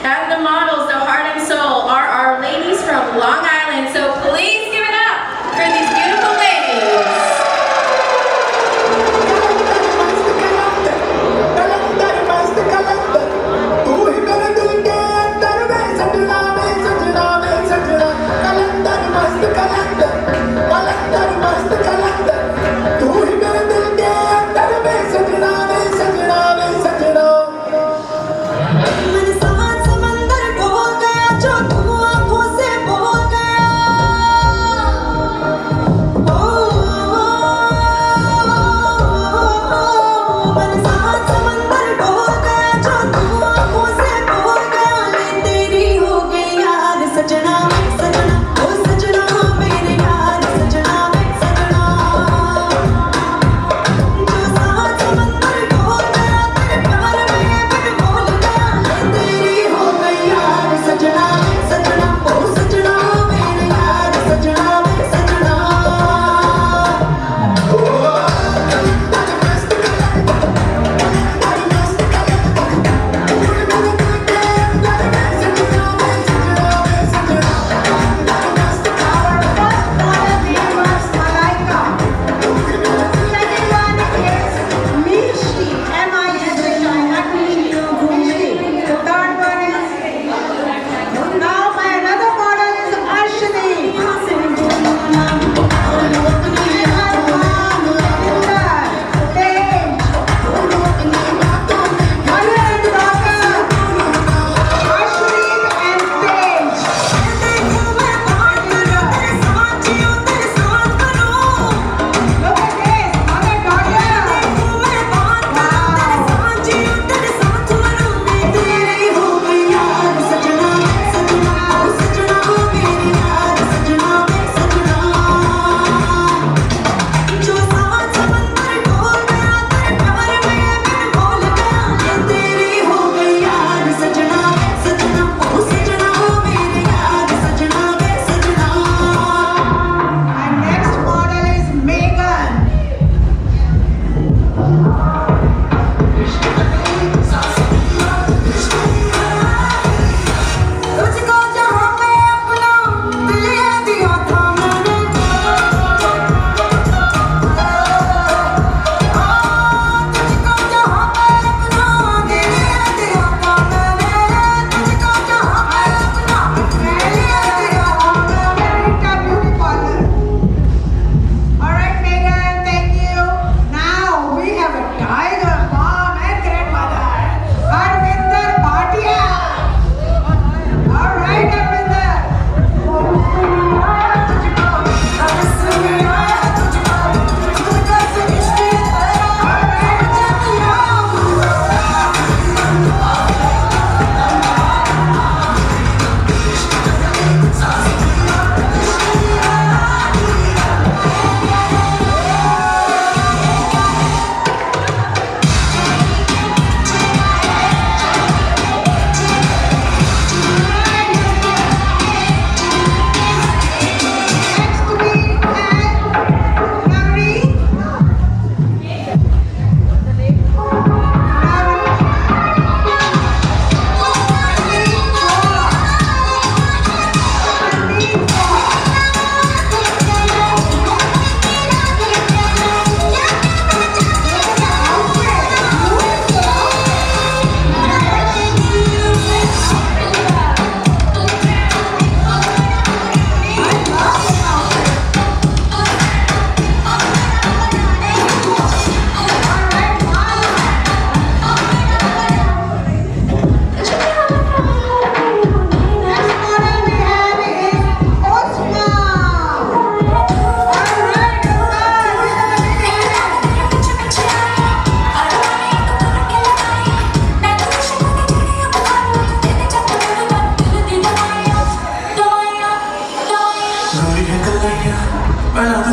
And the models, the heart and soul, are our ladies from Long Island. So please give it up for these beautiful ladies.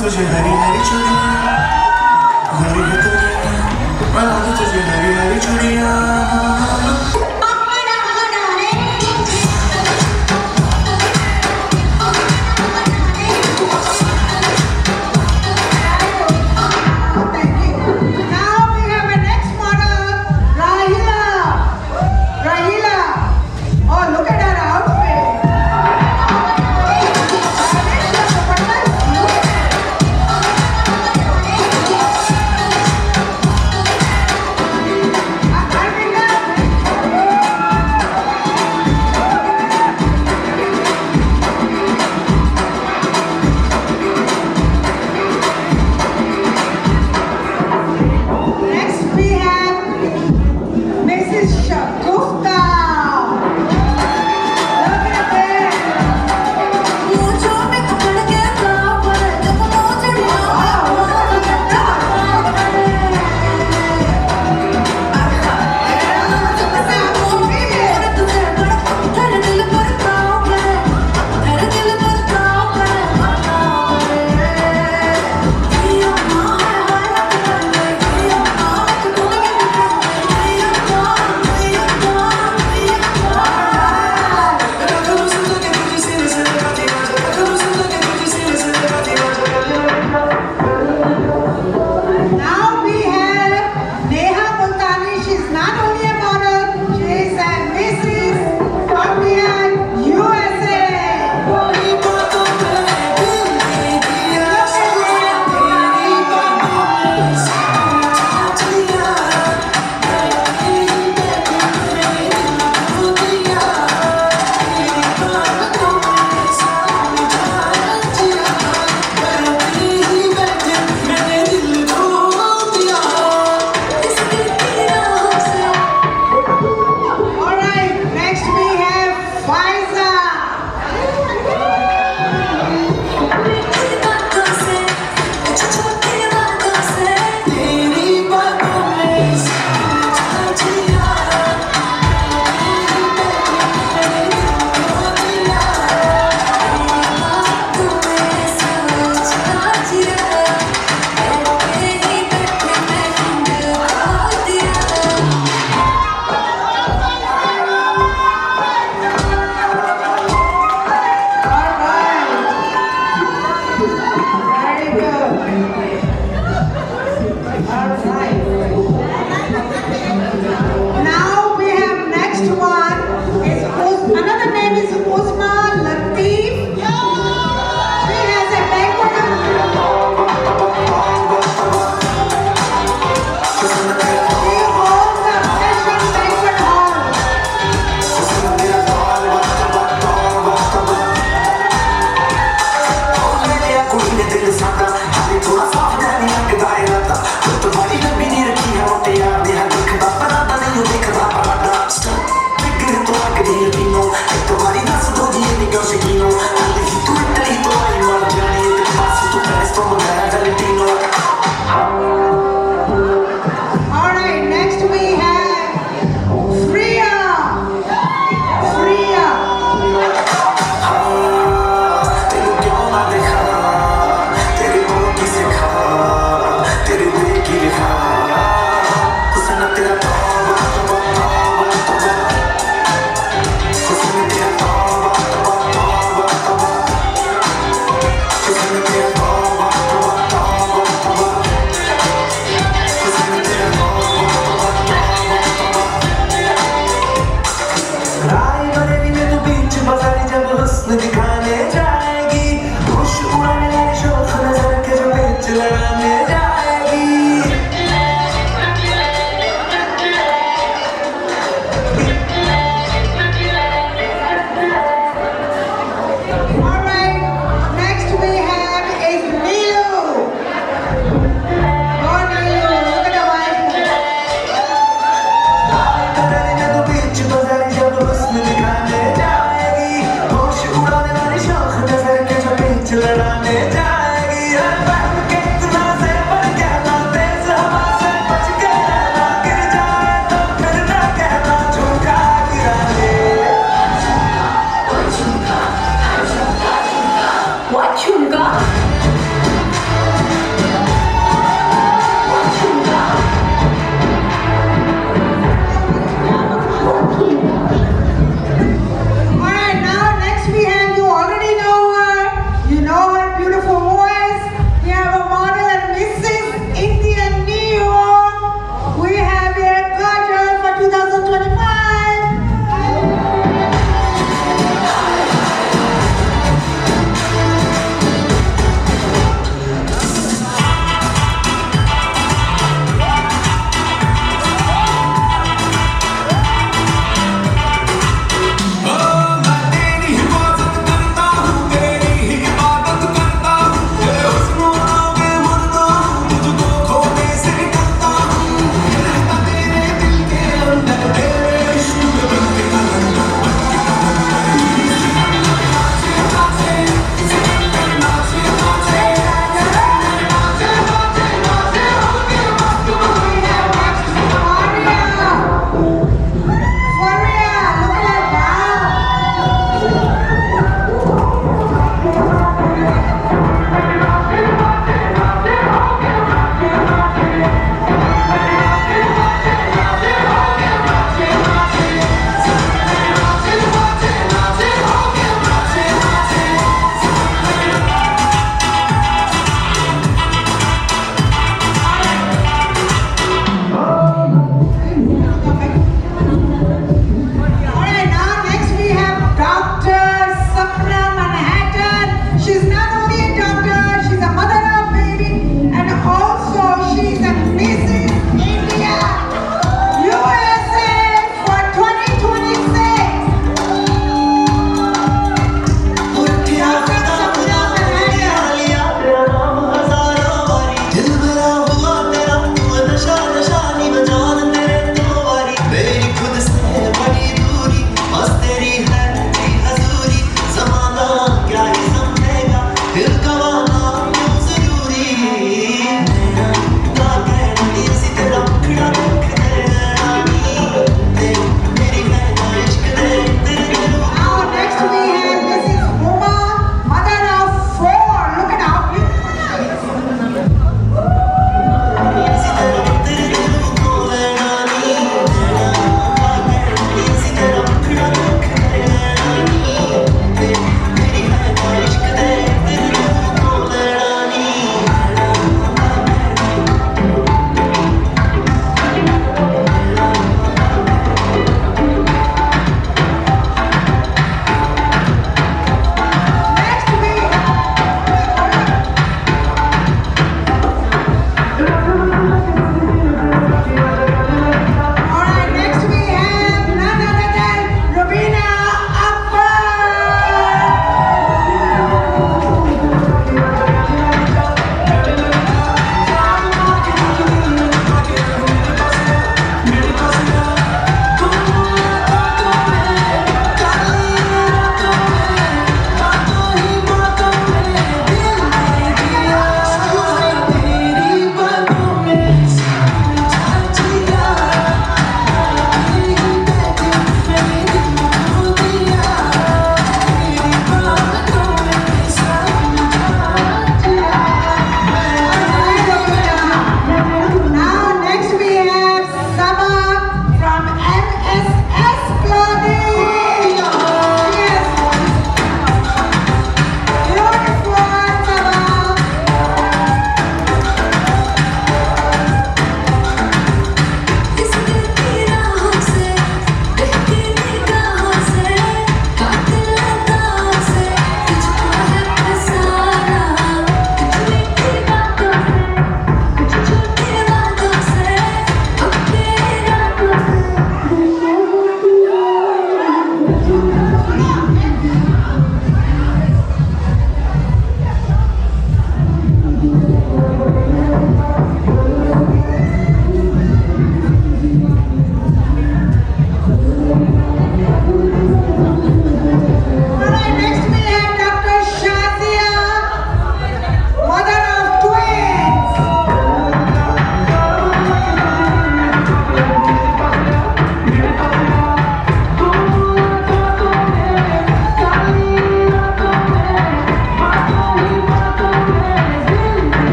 तुझे हरी हरी चूड़ियां, हरी है दुनिया, बना दूं तुझे हरी हरी चूड़ियां।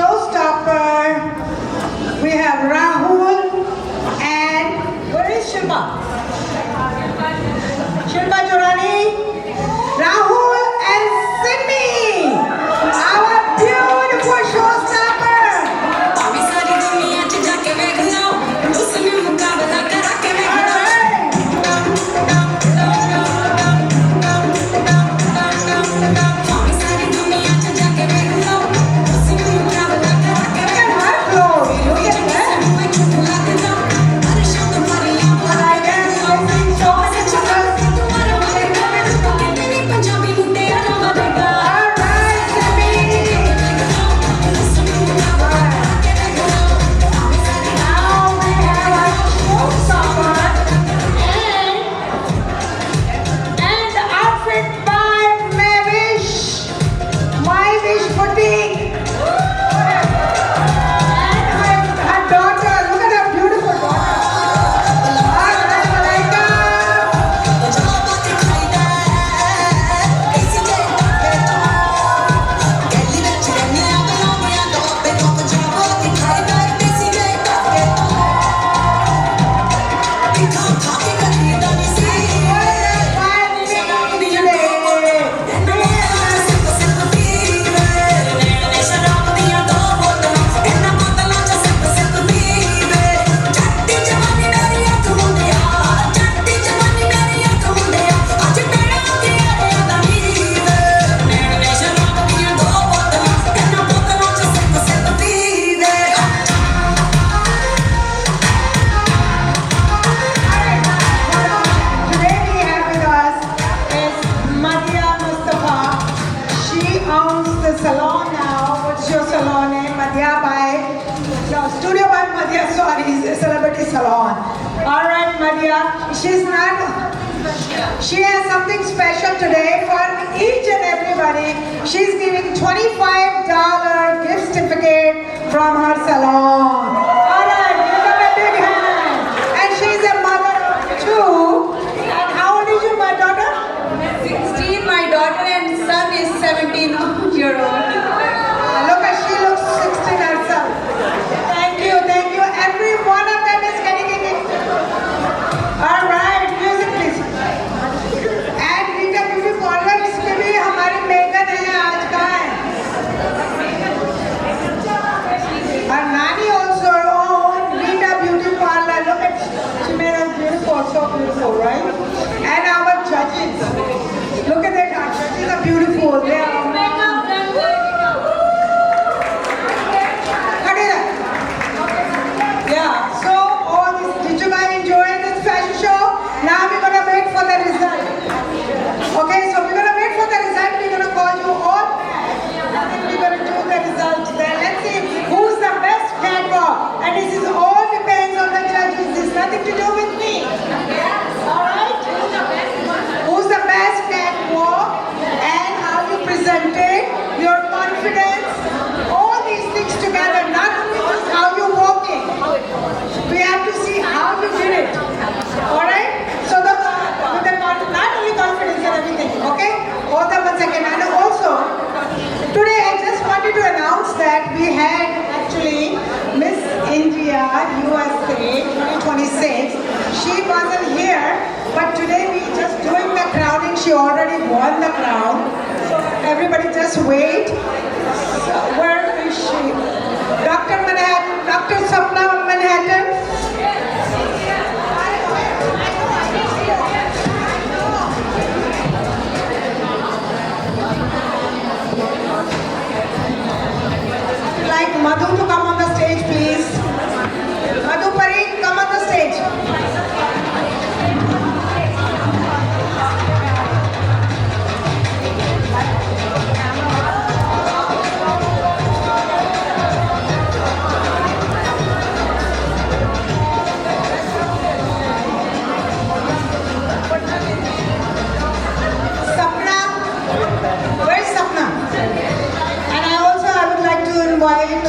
showstopper. We have Rahul and where is Shilpa? Shilpa Jurani, Rahul and Sydney. Our beautiful showstopper. अभी सारी दुनिया च जाके वेख लो उसमें मुकाबला करा के वेख लो अभी सारी दुनिया च जाके वेख लो उसमें मुकाबला करा के Look at her flow. Look at that. मैं झूठ लग लो अरे शब्द मारियां I guess I think so many children. तुम्हारे वाले गाने तो कितने पंजाबी मुंडे आना बनेगा All right, Sydney. उसमें मुकाबला करा के वेख लो अभी सारी Now we have our showstopper and the outfit by Mavish, My Wish Boutique. And her daughter, look at her beautiful daughter. All right, Malaika. Today we have with us is Madhya Mustafa. She owns the salon now. What's your salon name? Madhya by no, Studio by Madhya. Sorry, it's a celebrity salon. All right, Madhya. She's not. She has something special today for each and everybody. She's giving $25 gift certificate from her salon. All right, give her a big hand. And she's a mother of two. And how old is your daughter? 16, my daughter and son is 17-year-old. Look at she looks 16 herself. Thank you, thank you. Every one of them is getting it. All right, music please. And Rita Beauty Parlor इसमें भी हमारी Megan है आज का है. Our Nani also owned Rita Beauty Parlor. Look at she made us beautiful, so beautiful, right? And our judges. Look at that, our judges are beautiful. They are yeah, so all this, did you guys enjoy this fashion show? Now we're gonna wait for the result. Okay, so we're gonna wait for the result. We're gonna call you all back. And then we're gonna do the results there. Let's see who's the best catwalk. And this is all depends on the judges. This is nothing to do with me. Alright? Who's the best catwalk? And how you presented, your confidence, all these things together, not only just how you're walking. We have to see how you did it. Alright? So the with the not only confidence and everything, okay? Hold on 1 second. And also, today I just wanted to announce that we had actually Miss India USA 2026. She wasn't here, but today we just doing the crowning. She already won the crown. So everybody just wait. So where is she? Dr. Manhattan, Dr. Sapna Manhattan. Like Madhu to come on the stage, please. Madhu Parikh, come on the stage. Sapna, where's Sapna? And I would like to invite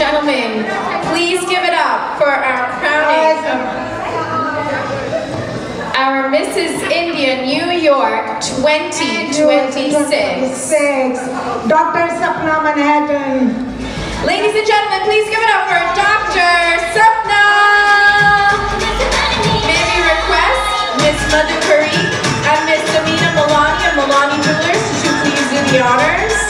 gentlemen, please give it up for our crowning of our Mrs. India New York 2026. Dr. Sapna Manhattan. Ladies and gentlemen, please give it up for Dr. Sapna. May we request Miss Madhukari and Miss Samina Malani of Malani Jewelers to please do the honors.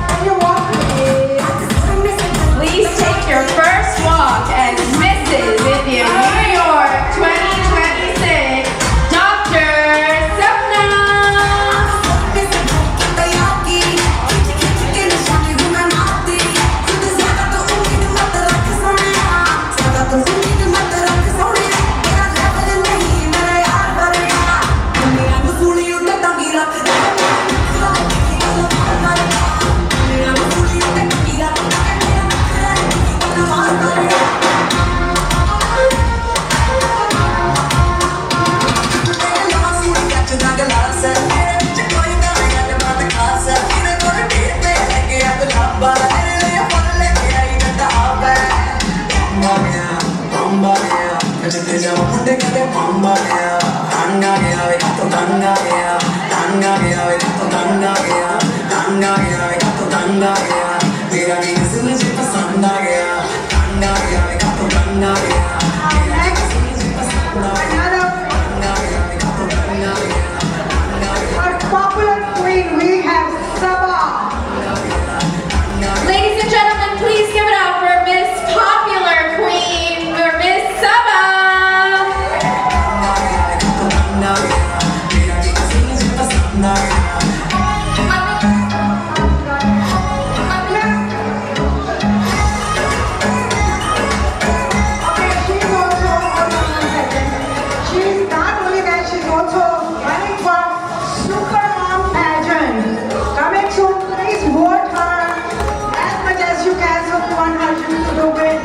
Can you walk please? Please take your first walk as Mrs. India New York 2026, Dr. Sapna. Our popular queen, we have Sabah. Ladies and gentlemen, please give it up for Miss Popular Queen, for Miss Saba. Okay, she's not only that, she's also running for Super Mom pageant. Coming soon, please vote her as much as you can so we want her to do it.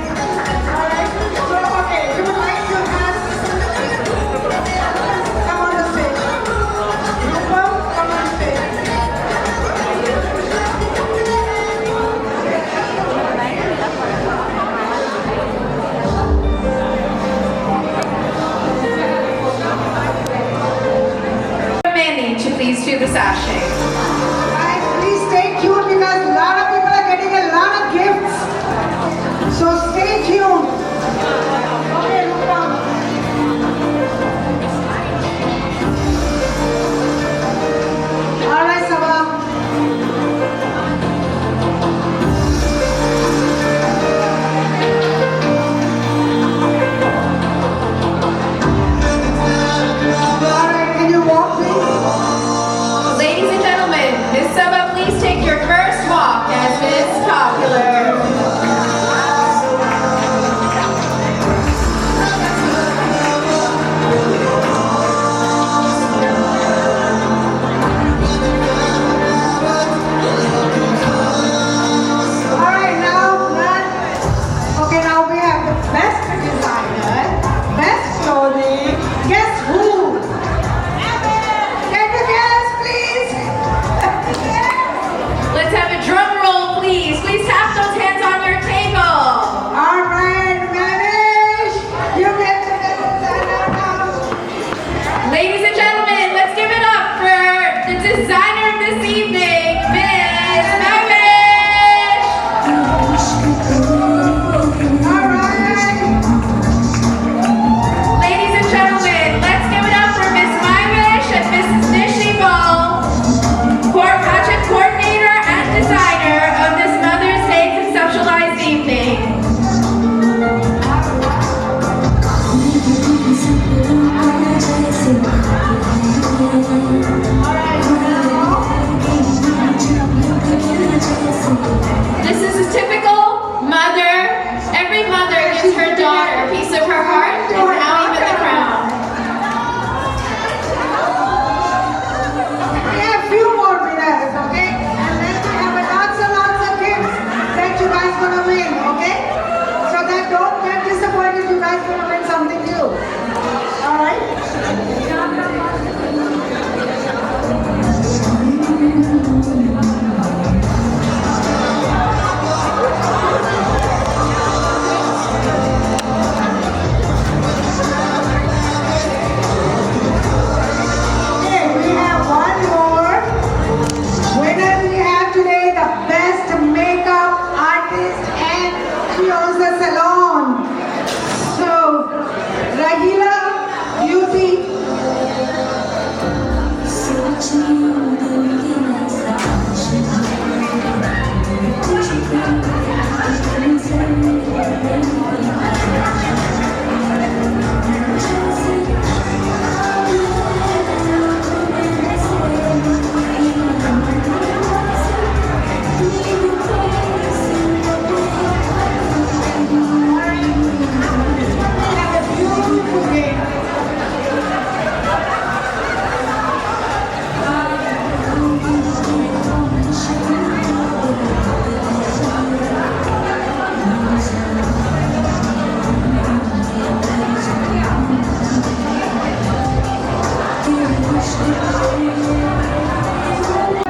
Alright, so okay, we would like to have come on the stage. Rupam, come on stage. Manny to please do the sachet. Guys, please stay tuned because a lot of people are getting a lot of gifts. So stay tuned. Okay, Rupam. All right, Sabah. All right, can you walk, please? Ladies and gentlemen, Miss Saba, please take your first walk as Miss Popular. guys gonna win something too. All right? Okay, we have one more. Winner we have today, the best makeup artist, and she owns a salon. So, Rahila Beauty. Have a beautiful day.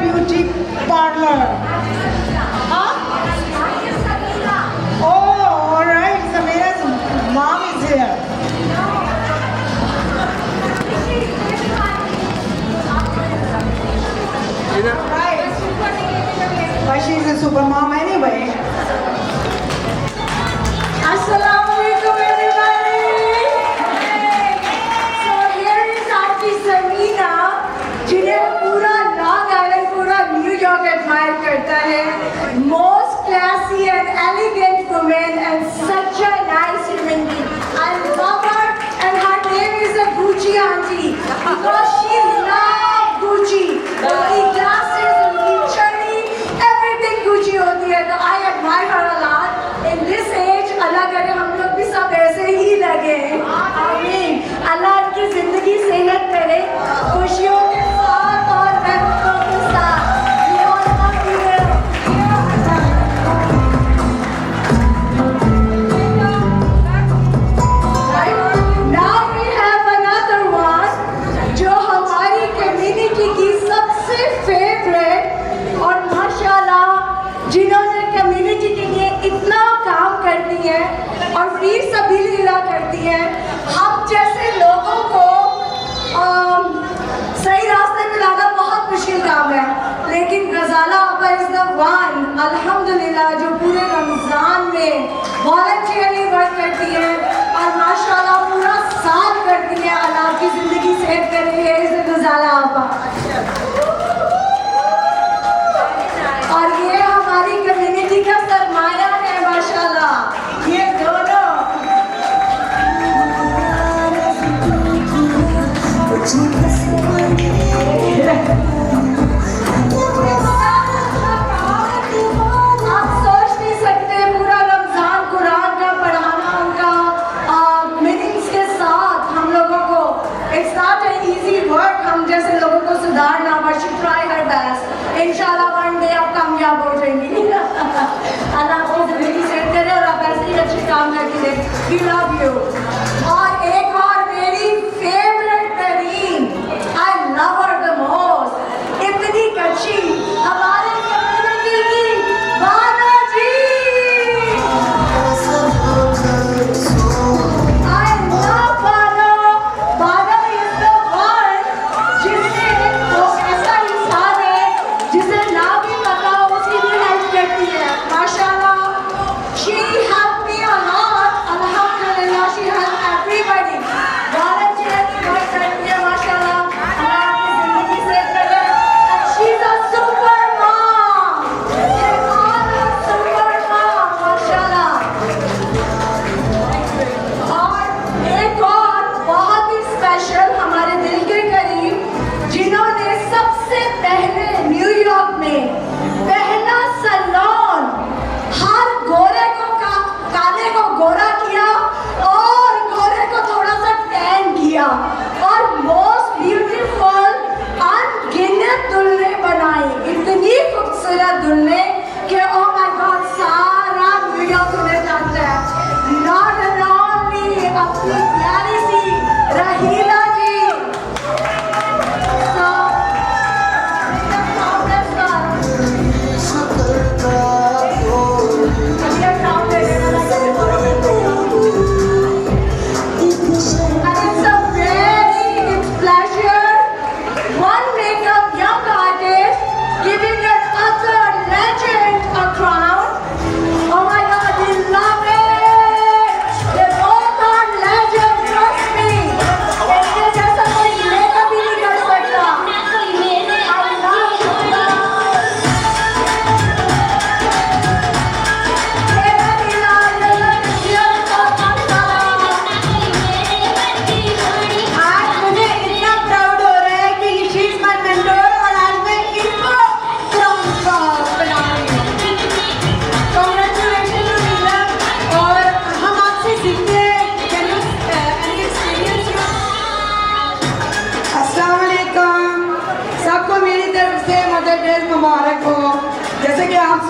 Beauty parlor. Huh? Oh, all right. Samira's mom is here. Right. But she's a super mom anyway. Assalamualaikum everybody. So here is Auntie Samina, जिन्हें पूरा long island पूरा New York admire करता है. Most classy and elegant woman and such a nice human being. I love her and her name is a Gucci auntie because she loves Gucci. उनकी glasses, उनकी चढ़ी, everything Gucci होती है. तो I admire her a lot. In this age, अल्लाह करे हम लोग भी सब ऐसे ही लगे. आमीन. अल्लाह उनकी जिंदगी सेहत करे, खुशियों के साथ और रहमतों के साथ. We all love you. Right? Now we have another one, जो हमारी community की सबसे favorite और माशाल्लाह जिन्होंने community के लिए इतना काम करती है और फ्री सबिलिल्लाह करती है. हम जैसे लोगों को सही रास्ते में लाना बहुत मुश्किल काम है, लेकिन गजाला आपा इज द वन अल्हम्दुलिल्लाह जो पूरे रमजान में वॉलंटियरली वर्क करती है और माशाल्लाह पूरा साल करती है. अल्लाह की जिंदगी सेव कर रही है इस गजाला आपा. और ये हमारी कम्युनिटी का सरमाया है माशाल्लाह. ये दोनों आप सोच नहीं सकते पूरा रमजान कुरान का पढ़ा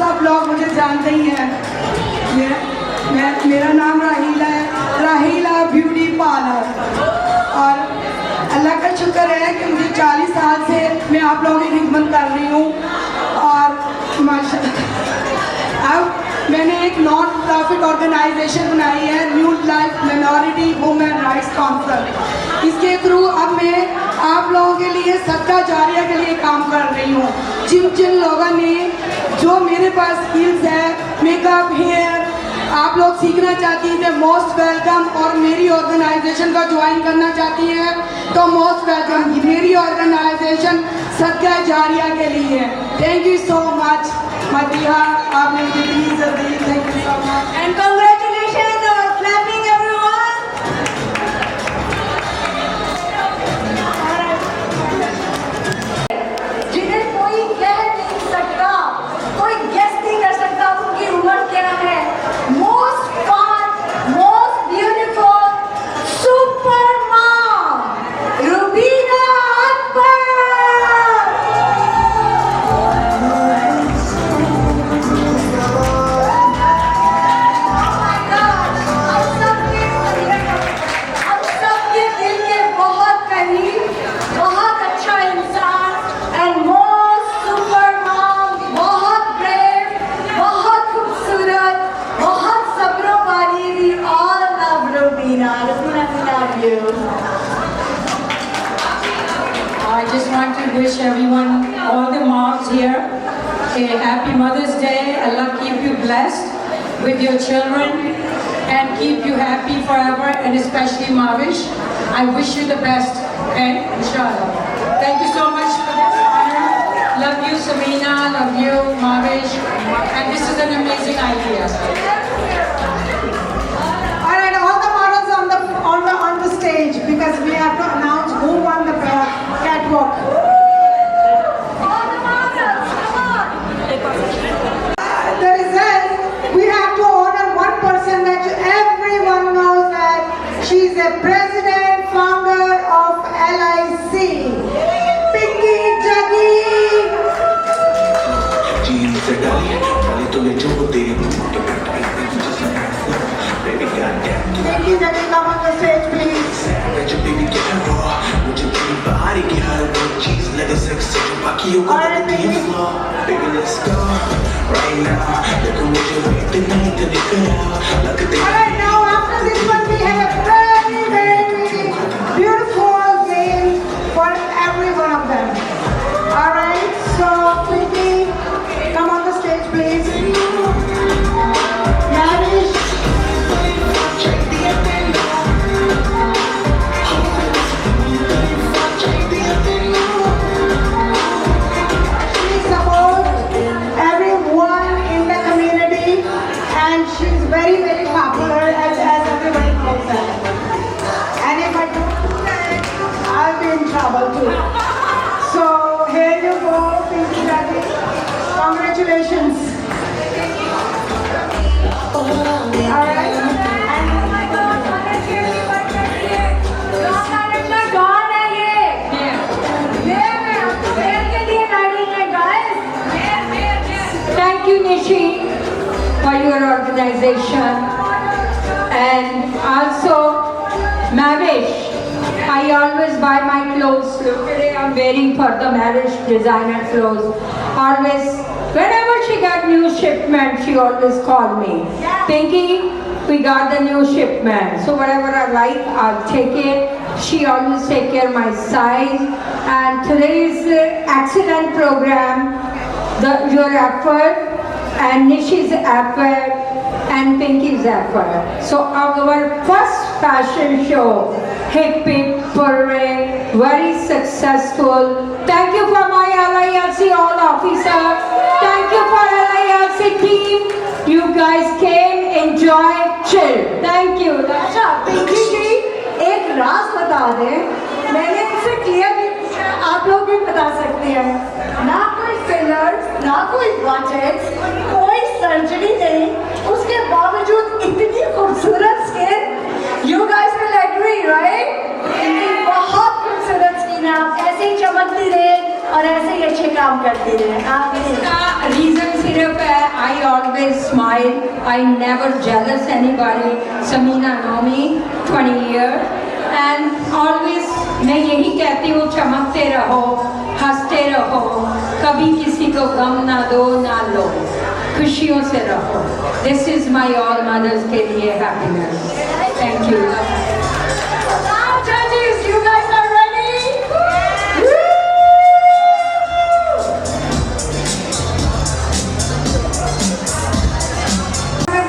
सब लोग मुझे जानते ही हैं। मेरा नाम राहीला है, राहीला ब्यूटी पार्लर। और अल्लाह का शुक्र है कि मुझे 40 साल से मैं आप लोगों की खिदमत कर रही हूँ। और माशाल्लाह अब मैंने एक नॉन प्रॉफिट ऑर्गेनाइजेशन बनाई है, new life minority women rights council. इसके थ्रू अब मैं आप लोगों के लिए सदका जारिया के लिए काम कर रही हूँ। जिन लोगों ने जो मेरे पास स्किल्स है, मेकअप, हेयर, आप लोग सीखना चाहती हैं, मोस्ट वेलकम। और मेरी ऑर्गेनाइजेशन का ज्वाइन करना चाहती हैं तो मोस्ट वेलकम। मेरी ऑर्गेनाइजेशन सदका जारिया के लिए। Thank you so much Madiha, आपने मुझे इतनी इज्जत दी। Thank you so much And congratulations for clapping everyone. जिन्हें कोई कह नहीं सकता, कोई गेस नहीं कर सकता उनकी उम्र क्या है। Most fun, most beautiful super mom Rubina Akbar. I just want to wish everyone, all the moms here, a happy Mother's Day. Allah keep you blessed with your children and keep you happy forever, and especially Mavish. I wish you the best, and inshallah. Thank you so much for this honor. Love you, Samina. Love you, Mavish. And this is an amazing idea. All right, all the models on the stage, because we have to announce who won the catwalk. The result, we have to honor one person that everyone knows that she's a president, founder of LIC, Pinky Jaggi. Gene से डाली तो ले जो दे baby got that Pinky Jaggi, come on the stage, please. savage baby get raw मुझे तेरी body की हर वो चीज लगे sexy जो बाकियों को लगती है flaw baby let's go right now लेकिन मुझे wait नहीं तो निकल लगते All right, now after this one we have a very, very beautiful game for every one of them. All right, so Pinky, come on the stage, please. Manish. She supports everyone in the community, and she's very, very popular, as everybody knows that. And if I don't do that, I'll be in trouble too. So here you go, Pinky Jaggi. Congratulations. All right. And Oh my God, कौन है ये? मैं आपको fair के लिए गाड़ी है, guys. Thank you, Nishi, for your organization. And also, Mavish, I always buy my clothes. Today I'm wearing for the marriage designer clothes. Always, whenever she got new shipment, she always call me. Pinky, we got the new shipment. So whatever I like, I'll take it. She always take care of my size. And today's excellent program, your effort and Nishi's effort and Pinky's effort. So our first fashion show, hip hip hooray, very successful. Thank you for my LILC all officer. Thank you for LILC team. You guys came, enjoy, chill. Thank you. अच्छा, पिंकी जी एक राज बता दें, मैंने इनसे clear नहीं पूछा, आप लोग भी बता सकते हैं। ना कोई फिलर, ना कोई बजट, कोई सर्जरी नहीं, उसके बावजूद इतनी खूबसूरत skin. You guys will agree, right? इनकी बहुत खूबसूरत स्किन है, आप ऐसे ही चमकती रहे और ऐसे ही अच्छे काम करती रहे। आप इसका रीजन सिर्फ है I always smile. I never jealous anybody. Samina know me 20 years. And always मैं यही कहती हूँ चमकते रहो, हंसते रहो, कभी किसी को गम ना दो ना लो, खुशियों से रहो. This is my all mothers के लिए happiness. Thank you. Now, judges, you guys are ready?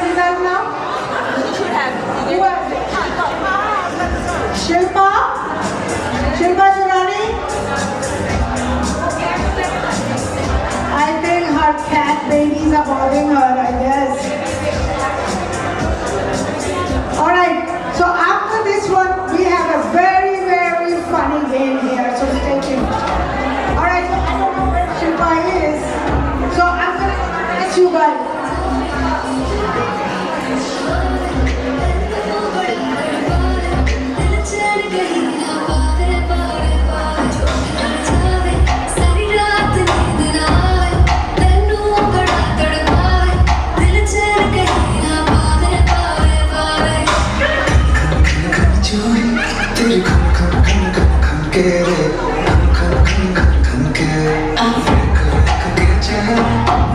Result now? Who has it? Shilpa? Shilpa Durrani? I think her cat babies are bothering her, I guess. Alright, so after this one, we have a very, very funny game here, so stay tuned. Alright, so I don't know where Shilpa is, so I'm gonna ask you guys. तेरी खन खन खन खन खन के रे खन खन खन खन खन के फेंक फेंक के चल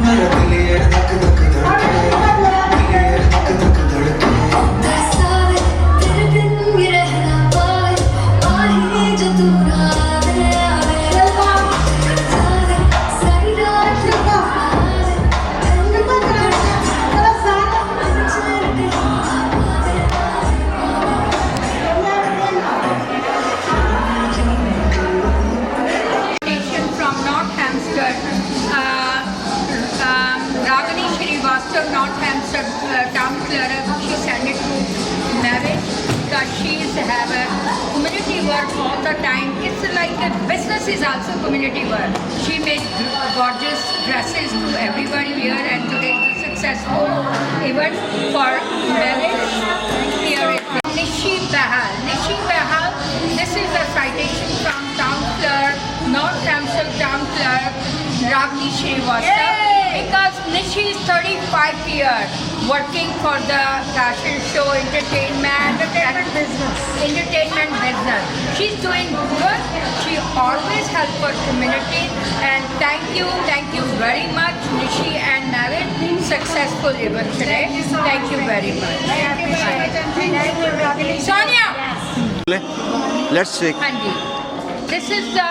मेरा दिल ये धक धक धड़के दिल ये धक धक धड़के तेरे बिन भी रहना पाए पाए जो तू ना आवे सारी रात From North Hampstead, Ragini Srivastava, North Hampstead town clerk, she sent it to marriage because she have a community work all the time. It's like a business is also community work. She makes gorgeous dresses to everybody wear, and today is a successful event for marriage. Here is Nishi Bahal. Nishi Bahal, this is a citation from town clerk, North Hampstead town clerk, Ragini Srivastava. Because Nishi is 35 years working for the fashion show, entertainment business. She's doing good. She always helps her community. And thank you very much, Nishi and Navin. Successful event today. Thank you very much. Sonia. Let's take. Anji. This is the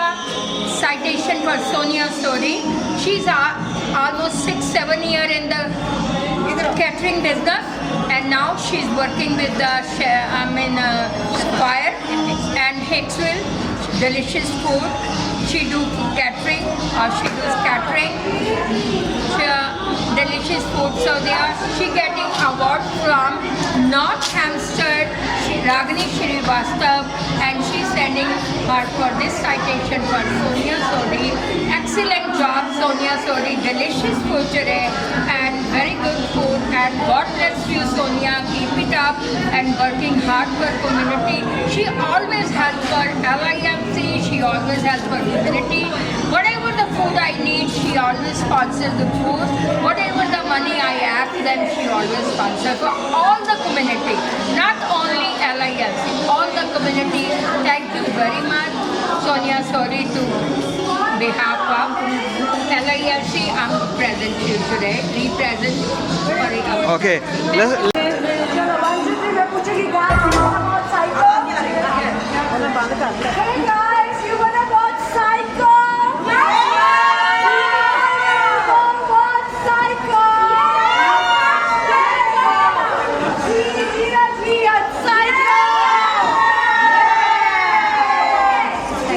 citation for Sonia Sori. She's almost 6-7 years in the catering business, and now she's working with the Spire and Hicksville. Delicious food. She do catering, or she does catering. Delicious food. So she getting award from North Hampstead, Ragini Srivastava, and she's sending her for this citation for Sonia Sodi. Excellent job, Sonia Sodi. Delicious food today and very good food. And God bless you, Sonia. Keep it up and working hard for community. She always helps for LIMC. She always helps for community. Whatever the food I need, she always sponsors the food. Whatever the money I ask, then she always sponsors for all the community, not only LIMC, all the community. Thank you very much, Sonia Sori, to behalf of LIMC. I'm present here today, represent for Okay. Let's. चलो 1 2 3 मैं पूछूंगी